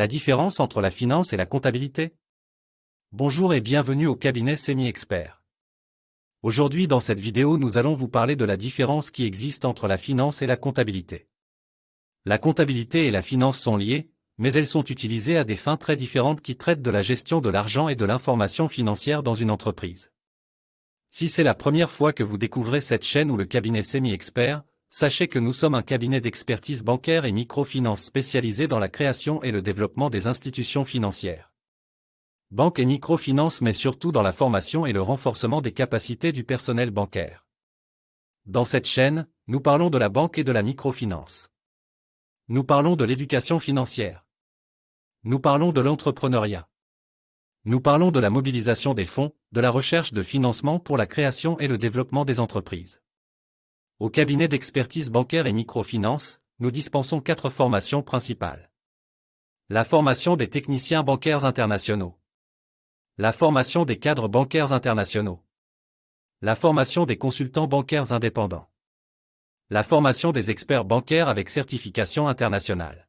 La différence entre la finance et la comptabilité? Bonjour et bienvenue au cabinet Semi-Expert. Aujourd'hui dans cette vidéo nous allons vous parler de la différence qui existe entre la finance et la comptabilité. La comptabilité et la finance sont liées, mais elles sont utilisées à des fins très différentes qui traitent de la gestion de l'argent et de l'information financière dans une entreprise. Si c'est la première fois que vous découvrez cette chaîne ou le cabinet Semi-Expert, sachez que nous sommes un cabinet d'expertise bancaire et microfinance spécialisé dans la création et le développement des institutions financières. Banque et microfinance mais surtout dans la formation et le renforcement des capacités du personnel bancaire. Dans cette chaîne, nous parlons de la banque et de la microfinance. Nous parlons de l'éducation financière. Nous parlons de l'entrepreneuriat. Nous parlons de la mobilisation des fonds, de la recherche de financement pour la création et le développement des entreprises. Au cabinet d'expertise bancaire et microfinance, nous dispensons 4 formations principales. La formation des techniciens bancaires internationaux. La formation des cadres bancaires internationaux. La formation des consultants bancaires indépendants. La formation des experts bancaires avec certification internationale.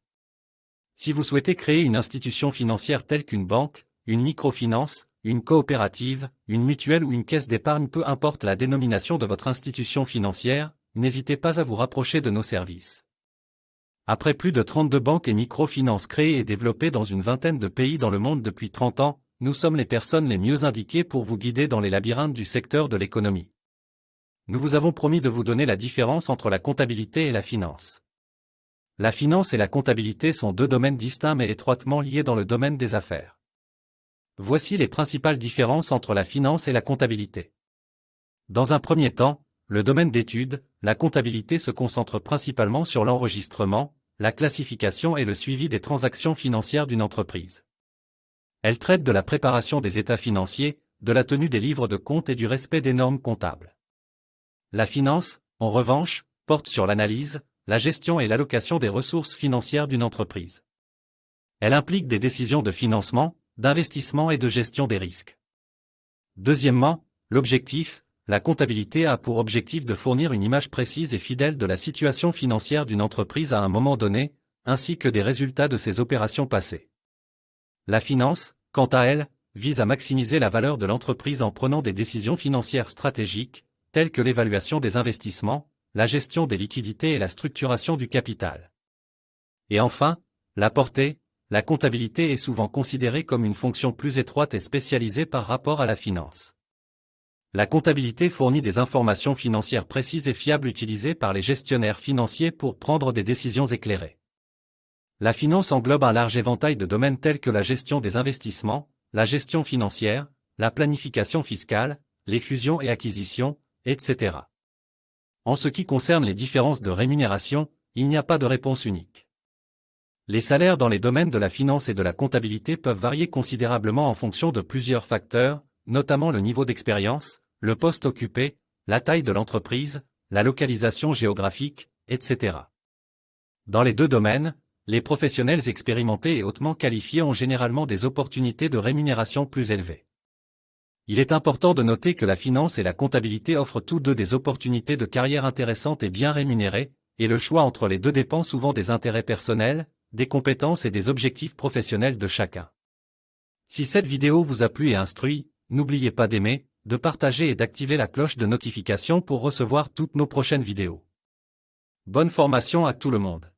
Si vous souhaitez créer une institution financière telle qu'une banque, une microfinance, une coopérative, une mutuelle ou une caisse d'épargne, peu importe la dénomination de votre institution financière, n'hésitez pas à vous rapprocher de nos services. Après plus de 32 banques et microfinances créées et développées dans une vingtaine de pays dans le monde depuis 30 ans, nous sommes les personnes les mieux indiquées pour vous guider dans les labyrinthes du secteur de l'économie. Nous vous avons promis de vous donner la différence entre la comptabilité et la finance. La finance et la comptabilité sont 2 domaines distincts mais étroitement liés dans le domaine des affaires. Voici les principales différences entre la finance et la comptabilité. Dans un premier temps, le domaine d'études, la comptabilité se concentre principalement sur l'enregistrement, la classification et le suivi des transactions financières d'une entreprise. Elle traite de la préparation des états financiers, de la tenue des livres de compte et du respect des normes comptables. La finance, en revanche, porte sur l'analyse, la gestion et l'allocation des ressources financières d'une entreprise. Elle implique des décisions de financement, d'investissement et de gestion des risques. Deuxièmement, l'objectif. La comptabilité a pour objectif de fournir une image précise et fidèle de la situation financière d'une entreprise à un moment donné, ainsi que des résultats de ses opérations passées. La finance, quant à elle, vise à maximiser la valeur de l'entreprise en prenant des décisions financières stratégiques, telles que l'évaluation des investissements, la gestion des liquidités et la structuration du capital. Et enfin, la portée. La comptabilité est souvent considérée comme une fonction plus étroite et spécialisée par rapport à la finance. La comptabilité fournit des informations financières précises et fiables utilisées par les gestionnaires financiers pour prendre des décisions éclairées. La finance englobe un large éventail de domaines tels que la gestion des investissements, la gestion financière, la planification fiscale, les fusions et acquisitions, etc. En ce qui concerne les différences de rémunération, il n'y a pas de réponse unique. Les salaires dans les domaines de la finance et de la comptabilité peuvent varier considérablement en fonction de plusieurs facteurs, notamment le niveau d'expérience, le poste occupé, la taille de l'entreprise, la localisation géographique, etc. Dans les 2 domaines, les professionnels expérimentés et hautement qualifiés ont généralement des opportunités de rémunération plus élevées. Il est important de noter que la finance et la comptabilité offrent tous 2 des opportunités de carrière intéressantes et bien rémunérées, et le choix entre les 2 dépend souvent des intérêts personnels, des compétences et des objectifs professionnels de chacun. Si cette vidéo vous a plu et instruit, n'oubliez pas d'aimer, de partager et d'activer la cloche de notification pour recevoir toutes nos prochaines vidéos. Bonne formation à tout le monde.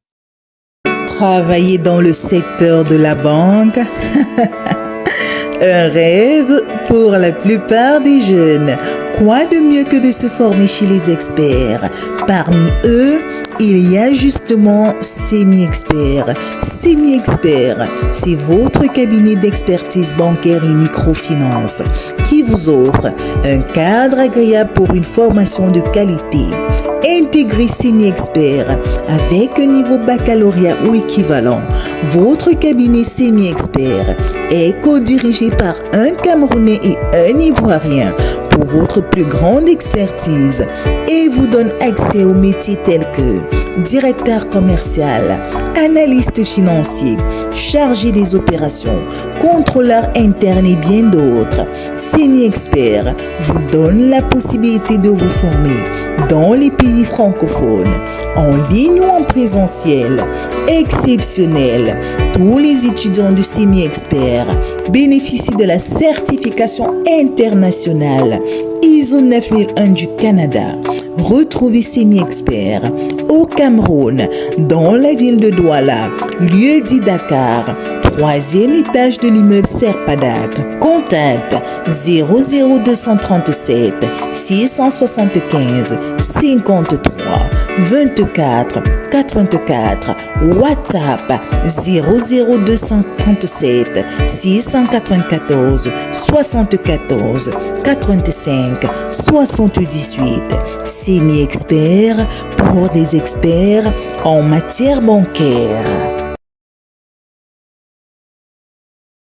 Travailler dans le secteur de la banque, un rêve pour la plupart des jeunes. Quoi de mieux que de se former chez les experts? Parmi eux, il y a justement Semi-Expert. Semi-Expert, c'est votre cabinet d'expertise bancaire et microfinance qui vous offre un cadre agréable pour une formation de qualité. Intégrez Semi-Expert avec un niveau baccalauréat ou équivalent. Votre cabinet Semi-Expert est co-dirigé par un Camerounais et un Ivoirien. pour votre plus grande expertise et vous donne accès aux métiers tels que directeur commercial, analyste financier, chargé des opérations, contrôleur interne et bien d'autres. Semi-Expert vous donne la possibilité de vous former dans les pays francophones, en ligne ou en présentiel. Exceptionnel! Tous les étudiants du Semi-Expert bénéficient de la certification internationale ISO 9001 du Canada. Retrouvez Semi-Expert au Cameroun, dans la ville de Douala, lieu dit Dakar, 3e étage de l'immeuble Serpadak. Contact 00237 675 53 24 84. WhatsApp 00237 694 74 85 78. Semi-Expert pour des experts en matière bancaire.